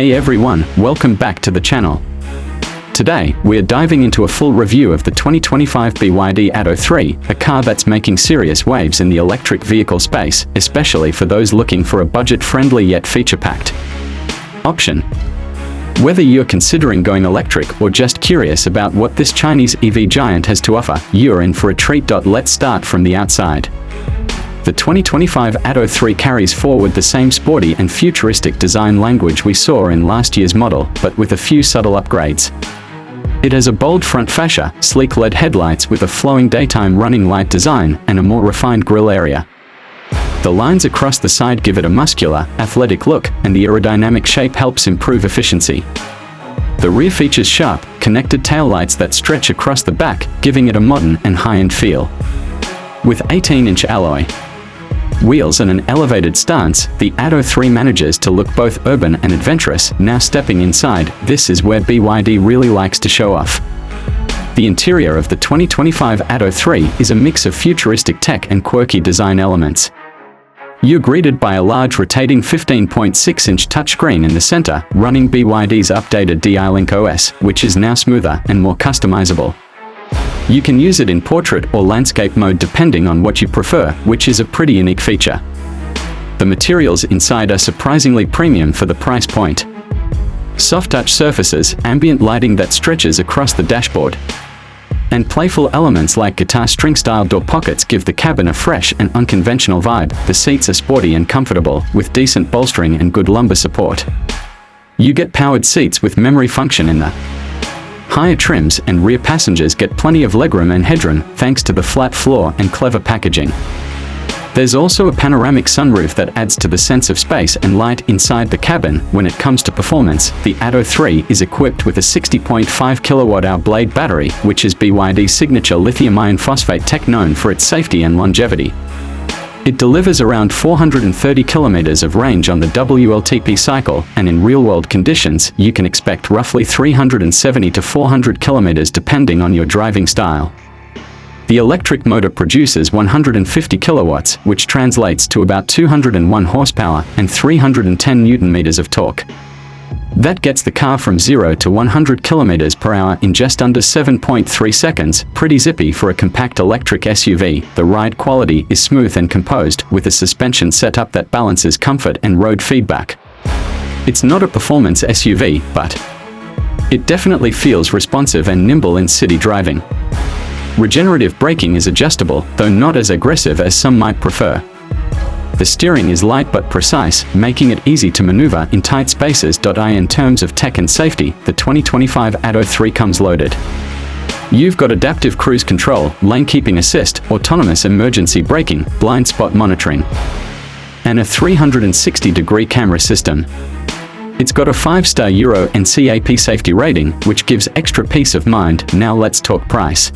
Hey everyone, welcome back to the channel. Today, we are diving into a full review of the 2025 BYD Atto 3, a car that's making serious waves in the electric vehicle space, especially for those looking for a budget-friendly yet feature-packed option. Whether you're considering going electric or just curious about what this Chinese EV giant has to offer, you're in for a treat. Let's start from the outside. The 2025 Atto 3 carries forward the same sporty and futuristic design language we saw in last year's model, but with a few subtle upgrades. It has a bold front fascia, sleek LED headlights with a flowing daytime running light design, and a more refined grille area. The lines across the side give it a muscular, athletic look, and the aerodynamic shape helps improve efficiency. The rear features sharp, connected taillights that stretch across the back, giving it a modern and high-end feel. With 18-inch alloy wheels and an elevated stance, the Atto 3 manages to look both urban and adventurous. Now stepping inside, this is where BYD really likes to show off. The interior of the 2025 Atto 3 is a mix of futuristic tech and quirky design elements. You're greeted by a large rotating 15.6-inch touchscreen in the center, running BYD's updated Di-Link OS, which is now smoother and more customizable. You can use it in portrait or landscape mode depending on what you prefer, which is a pretty unique feature. The materials inside are surprisingly premium for the price point. Soft touch surfaces, ambient lighting that stretches across the dashboard, and playful elements like guitar string-style door pockets give the cabin a fresh and unconventional vibe. The seats are sporty and comfortable, with decent bolstering and good lumbar support. You get powered seats with memory function in the higher trims, and rear passengers get plenty of legroom and headroom thanks to the flat floor and clever packaging. There's also a panoramic sunroof that adds to the sense of space and light inside the cabin. When it comes to performance, the Atto 3 is equipped with a 60.5 kWh Blade battery, which is BYD's signature lithium iron phosphate tech known for its safety and longevity. It delivers around 430 kilometers of range on the WLTP cycle, and in real-world conditions, you can expect roughly 370 to 400 kilometers depending on your driving style. The electric motor produces 150 kilowatts, which translates to about 201 horsepower and 310 newton-meters of torque. That gets the car from 0 to 100 kilometers per hour in just under 7.3 seconds, pretty zippy for a compact electric SUV. The ride quality is smooth and composed, with a suspension setup that balances comfort and road feedback. It's not a performance SUV, but it definitely feels responsive and nimble in city driving. Regenerative braking is adjustable, though not as aggressive as some might prefer. The steering is light but precise, making it easy to maneuver in tight spaces. In terms of tech and safety, the 2025 Atto 3 comes loaded. You've got adaptive cruise control, lane keeping assist, autonomous emergency braking, blind spot monitoring, and a 360-degree camera system. It's got a 5-star Euro NCAP safety rating, which gives extra peace of mind. Now let's talk price.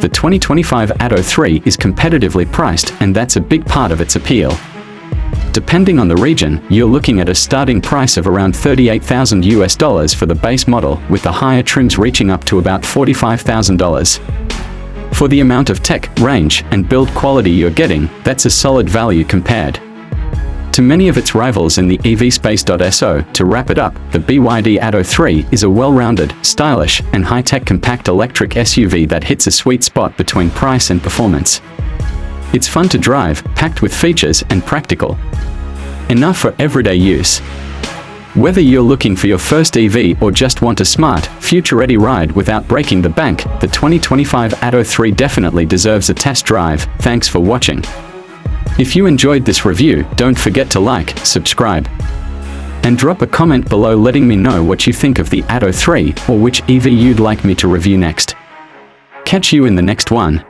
The 2025 Atto 3 is competitively priced, and that's a big part of its appeal. Depending on the region, you're looking at a starting price of around $38,000 for the base model, with the higher trims reaching up to about $45,000. For the amount of tech, range, and build quality you're getting, that's a solid value compared to many of its rivals in the EV space. So, to wrap it up, the BYD Atto 3 is a well-rounded, stylish, and high-tech compact electric SUV that hits a sweet spot between price and performance. It's fun to drive, packed with features, and practical enough for everyday use. Whether you're looking for your first EV or just want a smart, future-ready ride without breaking the bank, the 2025 Atto 3 definitely deserves a test drive. Thanks for watching. If you enjoyed this review, don't forget to like, subscribe, and drop a comment below letting me know what you think of the Atto 3 or which EV you'd like me to review next. Catch you in the next one.